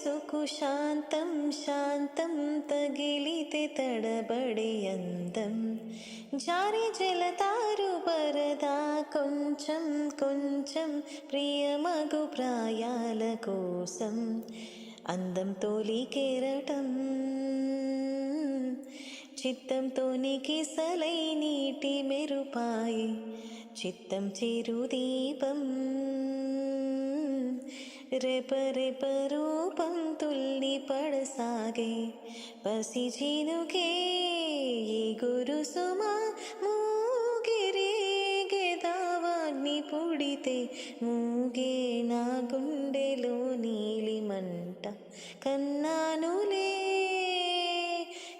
వయసుకు శాంతం శాంతం తగిలితే తడబడే అందం జారి జలతారు పరదా కొంచెం కొంచెం ప్రియమగు ప్రాయాల కోసం అందం తోలి కెరటం చిత్తంతో నికిసలై నీటి మెరుపాయి చిత్తం చిరు దీపం రెపరెప రూపం తుల్లి పడసాగే పసి చినుకే గురు సుమా మూగిరేగే దావాగ్ని పుడితే మూగే నా గుండెలో నీలి మంట కన్నానులే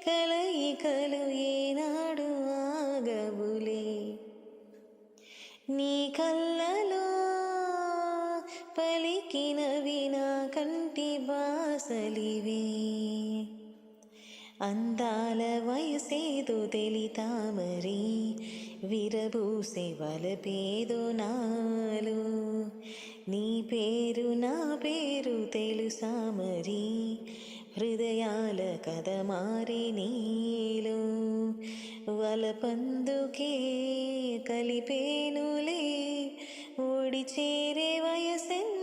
కలయికలు ఏనాడు ఆగవులే నీ కళ్ళలో పలికినవి నా కంటి బాసలివే అందాల వయసేదో తెలితామరి విరబూసే వలపేదో నాలు నీ పేరు నా పేరు తెలుసా మరి హృదయాల కథ మారి నీలో వలపందుకే కలిపేనులే ఓడి చేరే వయసెన్